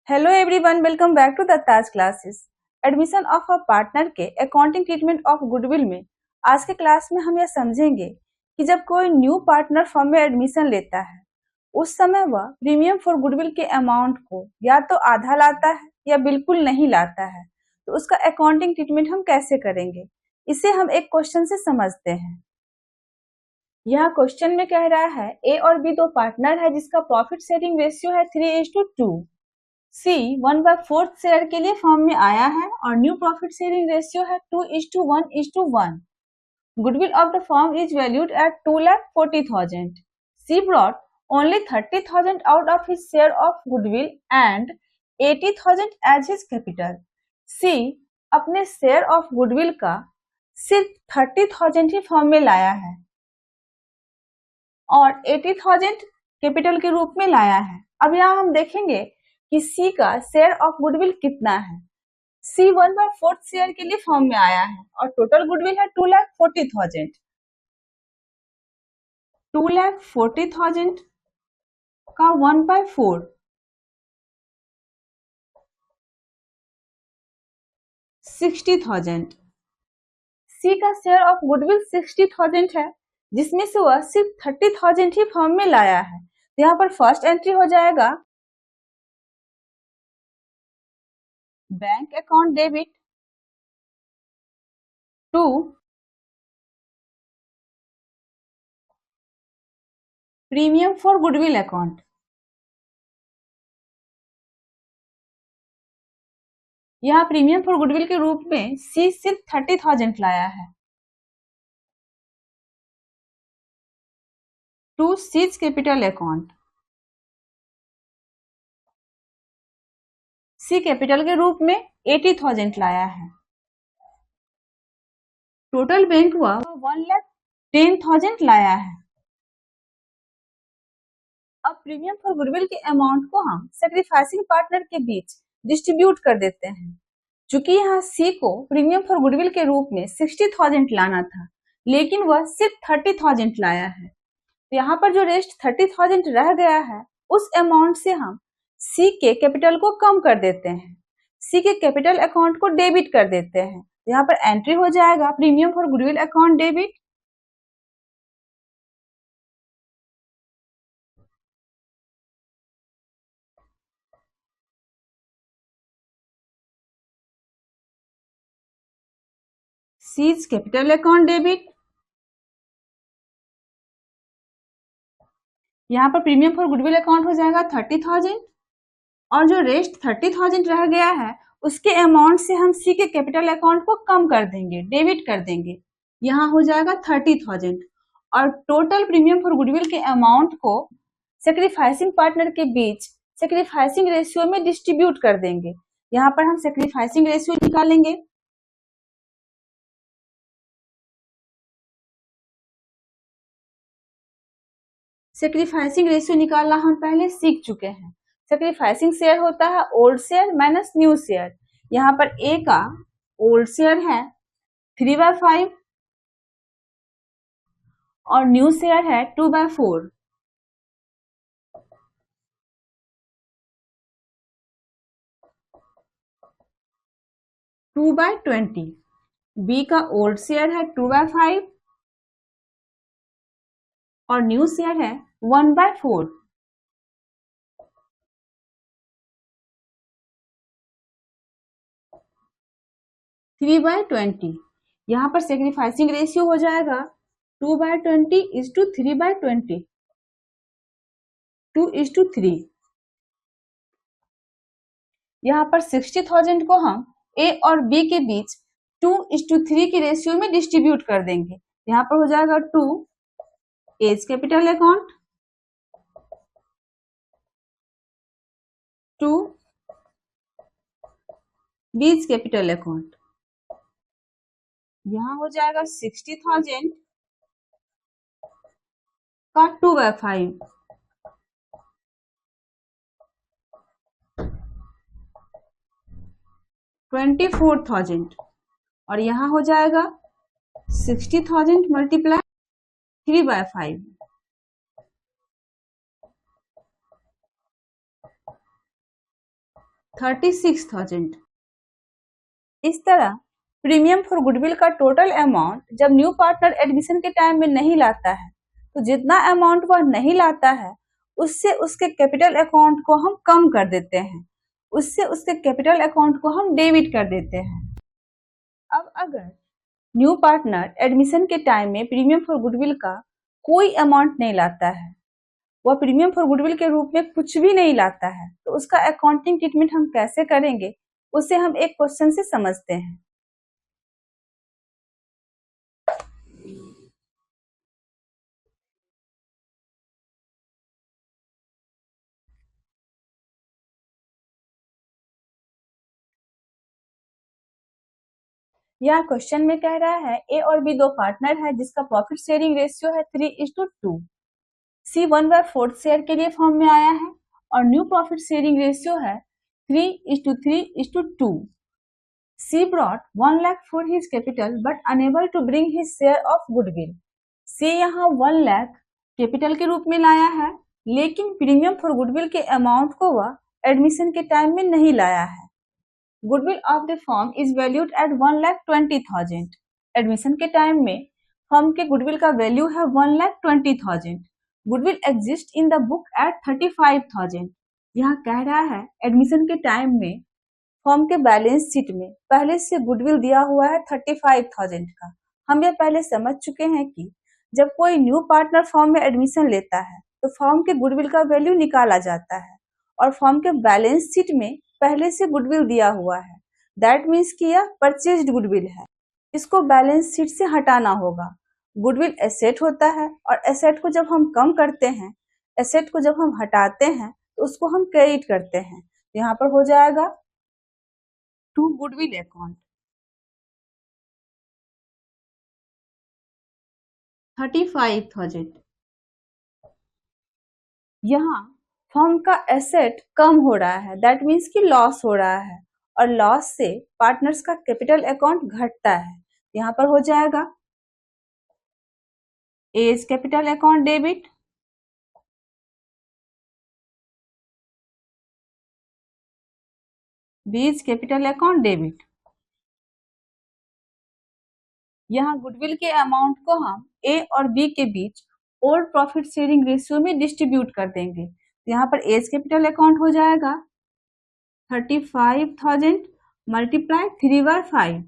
Hello everyone, welcome back to Datta's classes. Admission of a partner के accounting treatment of goodwill में आज के class में हम यह समझेंगे कि जब कोई न्यू पार्टनर फर्म में एडमिशन लेता है उस समय वह प्रीमियम फॉर गुडविल के अमाउंट को या तो आधा लाता है या बिल्कुल नहीं लाता है, तो उसका अकाउंटिंग ट्रीटमेंट हम कैसे करेंगे, इसे हम एक क्वेश्चन से समझते हैं। यह क्वेश्चन में कह रहा है ए और बी दो पार्टनर है जिसका प्रॉफिट शेयरिंग रेशियो है 3:2। सी 1/4 शेयर के लिए फर्म में आया है और न्यू प्रॉफिट शेयरिंग रेशियो है 2:1:1। Goodwill of the firm is valued at 2,40,000। C brought only 30,000 out of his share of goodwill and 80,000 as his capital. C अपने शेयर ऑफ गुडविल का सिर्फ 30,000 ही फर्म में लाया है और 80,000 कैपिटल के रूप में लाया है। अब यहाँ हम देखेंगे कि सी का शेयर ऑफ गुडविल कितना है। सी 1/4 शेयर के लिए फर्म में आया है और टोटल गुडविल है 2,40,000। 2,40,000 का 1/4 60,000। सी का शेयर ऑफ गुडविल 60,000 है जिसमें से वह सिर्फ 30,000 ही फर्म में लाया है। यहाँ पर फर्स्ट एंट्री हो जाएगा bank account debit to premium for goodwill account. यहाँ प्रीमियम फॉर गुडविल के रूप में सी सिर्फ 30,000 लाया है। To C's capital account. C capital के रूप में 80,000 लाया है। टोटल बैंक वह 1,10,000 लाया है। अब प्रीमियम फॉर गुडविल के अमाउंट को हम सैक्रिफाइसिंग पार्टनर के बीच डिस्ट्रीब्यूट कर देते हैं। चूंकि यहाँ सी को प्रीमियम फॉर गुडविल के रूप में 60,000 लाना था लेकिन वह सिर्फ 30,000 लाया है, तो यहाँ पर जो रेस्ट 30,000 रह गया है उस अमाउंट से हम सी के कैपिटल को कम कर देते हैं। सी के कैपिटल अकाउंट को डेबिट कर देते हैं। यहाँ पर एंट्री हो जाएगा premium for goodwill account debit seize capital account debit. यहाँ पर प्रीमियम फॉर गुडविल अकाउंट हो जाएगा 30,000 और जो रेस्ट 30,000 रह गया है उसके अमाउंट से हम सी के कैपिटल अकाउंट को कम कर देंगे, डेबिट कर देंगे। यहाँ हो जाएगा 30,000 और टोटल प्रीमियम फॉर गुडविल के अमाउंट को सैक्रिफाइसिंग पार्टनर के बीच सैक्रिफाइसिंग रेशियो में डिस्ट्रीब्यूट कर देंगे। यहाँ पर हम सैक्रिफाइसिंग रेशियो निकालेंगे। सैक्रिफाइसिंग रेशियो निकालना हम पहले सीख चुके हैं। सैक्रिफाइसिंग शेयर होता है old share minus new share. यहाँ पर ए का ओल्ड शेयर है 3/5 और न्यू शेयर है 2/4। Two by 20। बी का ओल्ड शेयर है 2/5 और न्यू शेयर है 1/4। 3/20। यहाँ पर सेक्रीफाइसिंग रेशियो हो जाएगा 2/20 इज टू 3/20, 2:3। यहाँ पर 60,000 को हम ए और बी के बीच 2:3 की रेशियो में डिस्ट्रीब्यूट कर देंगे। यहाँ पर हो जाएगा 2 एज कैपिटल अकाउंट, 2 बीज कैपिटल अकाउंट। यहाँ हो जाएगा 60,000 का 2/5, 24,000 और यहाँ हो जाएगा 60,000 मल्टीप्लाई 3/5, 36,000। इस तरह प्रीमियम फॉर गुडविल का टोटल अमाउंट जब न्यू पार्टनर एडमिशन के टाइम में नहीं लाता है तो जितना अमाउंट वह नहीं लाता है उससे उसके कैपिटल अकाउंट को हम कम कर देते हैं, उससे उसके कैपिटल अकाउंट को हम डेबिट कर देते हैं। अब अगर न्यू पार्टनर एडमिशन के टाइम में प्रीमियम फॉर गुडविल का कोई अमाउंट नहीं लाता है, वह प्रीमियम फॉर गुडविल के रूप में कुछ भी नहीं लाता है, तो उसका अकाउंटिंग ट्रीटमेंट हम कैसे करेंगे उसे हम एक क्वेश्चन से समझते हैं। यह क्वेश्चन में कह रहा है ए और बी दो पार्टनर है जिसका प्रॉफिट शेयरिंग रेशियो है 3:2। सी 1/4 शेयर के लिए फॉर्म में आया है और न्यू प्रॉफिट शेयरिंग रेशियो है 3:3:2। सी brought 1 lakh for his capital but unable to bring his share of goodwill। सी यहाँ 1 lakh कैपिटल के रूप में लाया है लेकिन प्रीमियम फॉर गुडविल के अमाउंट को वह एडमिशन के टाइम में नहीं लाया है। Goodwill of the firm is valued at 1,20,000। Admission के टाइम में फर्म के गुडविल का वैल्यू है 1,20,000। Goodwill exist in the book at 35,000। यहाँ कह रहा है एडमिशन के टाइम में फर्म के बैलेंस शीट में पहले से गुडविल दिया हुआ है 35,000 का। हम यह पहले समझ चुके हैं कि जब कोई न्यू पार्टनर फर्म में एडमिशन लेता है तो फर्म के गुडविल का वैल्यू निकाला जाता है और फर्म के बैलेंस शीट में पहले से गुडविल दिया हुआ है। दैट मीन्स कि यह परचेज्ड गुडविल है, इसको बैलेंस शीट से हटाना होगा। गुडविल एसेट होता है और एसेट को जब हम कम करते हैं, एसेट को जब हम हटाते हैं तो उसको हम क्रेडिट करते हैं। तो यहाँ पर हो जाएगा टू गुडविल अकाउंट 35,000। यहाँ फर्म का एसेट कम हो रहा है, दैट मीन्स कि लॉस हो रहा है और लॉस से पार्टनर्स का कैपिटल अकाउंट घटता है। यहाँ पर हो जाएगा A's capital account debit, B's capital account debit. यहाँ गुडविल के अमाउंट को हम ए और बी के बीच ओल्ड प्रॉफिट शेयरिंग रेशियो में डिस्ट्रीब्यूट कर देंगे। यहाँ पर एज कैपिटल अकाउंट हो जाएगा 35,000 मल्टीप्लाई 3/5,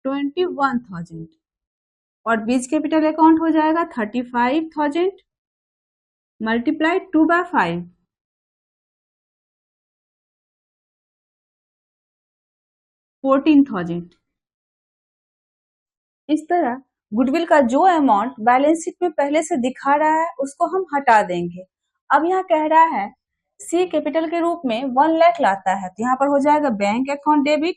21,000 और बीज कैपिटल अकाउंट हो जाएगा 35,000 मल्टीप्लाई 2/5, 14,000। इस तरह गुडविल का जो अमाउंट बैलेंस शीट में पहले से दिखा रहा है उसको हम हटा देंगे। अब यहाँ कह रहा है सी कैपिटल के रूप में 1 लाख लाता है, तो यहाँ पर हो जाएगा bank account debit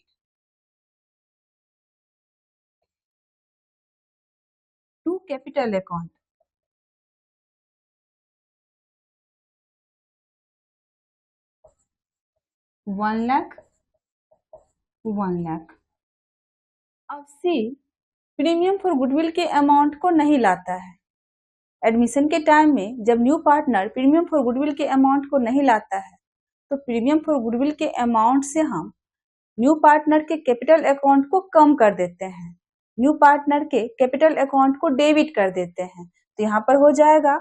to capital account. One lakh. अब सी प्रीमियम फॉर गुडविल के अमाउंट को नहीं लाता है। एडमिशन के टाइम में जब new partner premium for goodwill के अमाउंट को नहीं लाता है तो प्रीमियम फॉर गुडविल के अमाउंट से हम न्यू पार्टनर के कैपिटल अकाउंट को कम कर देते हैं, न्यू पार्टनर के कैपिटल अकाउंट को डेबिट कर देते हैं। तो यहाँ पर हो जाएगा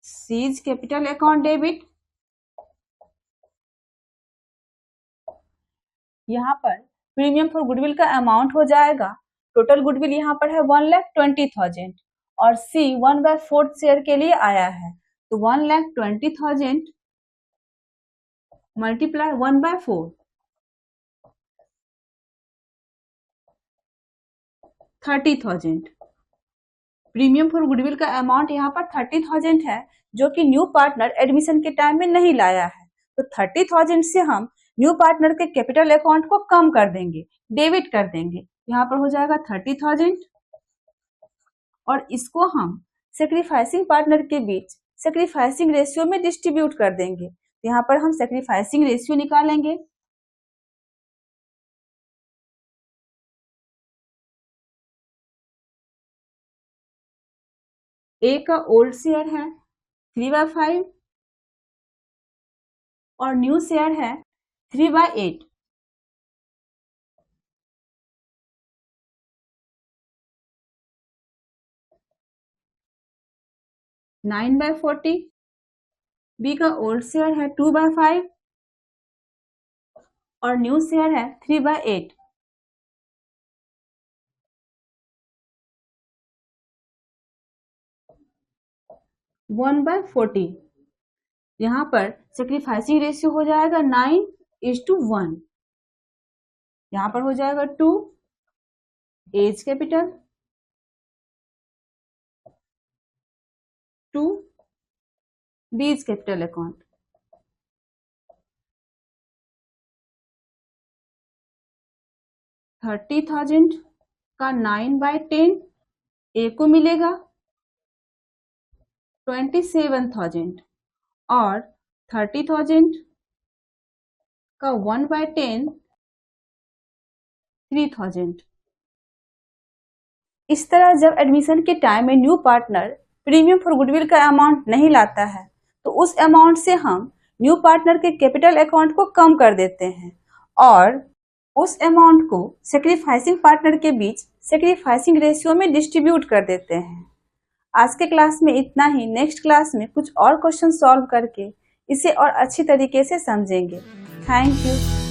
सीज कैपिटल अकाउंट डेबिट। यहाँ पर प्रीमियम फॉर गुडविल का अमाउंट हो जाएगा, टोटल गुडविल यहाँ पर है 1,20,000 और सी 1/4 शेयर के लिए आया है, तो 1,20,000 मल्टीप्लाई 1/4, 30,000। प्रीमियम फॉर गुडविल का अमाउंट यहाँ पर 30,000 है जो कि न्यू पार्टनर एडमिशन के टाइम में नहीं लाया है, तो 30,000 से हम न्यू पार्टनर के कैपिटल अकाउंट को कम कर देंगे, डेबिट कर देंगे। यहाँ पर हो जाएगा 30,000 और इसको हम सेक्रीफाइसिंग पार्टनर के बीच सेक्रीफाइसिंग रेशियो में डिस्ट्रीब्यूट कर देंगे। यहाँ पर हम सेक्रीफाइसिंग रेशियो निकालेंगे। ए का ओल्ड शेयर है 3/5 और न्यू शेयर है 3/8। नाइन बाय 40, बी का ओल्ड शेयर है 2/5 और न्यू शेयर है 3/8। वन बाय 40, यहाँ पर सेक्रीफाइसिंग रेशियो हो जाएगा 9:1। यहाँ पर हो जाएगा 2 एज कैपिटल 2 बीज कैपिटल अकाउंट। 30,000 का 9/10 ए को मिलेगा 27,000 और 30,000 का 1/10 3,000। इस तरह जब एडमिशन के टाइम में new partner premium for goodwill का अमाउंट नहीं लाता है तो उस अमाउंट से हम न्यू पार्टनर के कैपिटल अकाउंट को कम कर देते हैं और उस अमाउंट को सेक्रीफाइसिंग पार्टनर के बीच सेक्रीफाइसिंग रेशियो में डिस्ट्रीब्यूट कर देते हैं। आज के क्लास में इतना ही। नेक्स्ट क्लास में कुछ और क्वेश्चन सॉल्व करके इसे और अच्छी तरीके से समझेंगे। Thank you.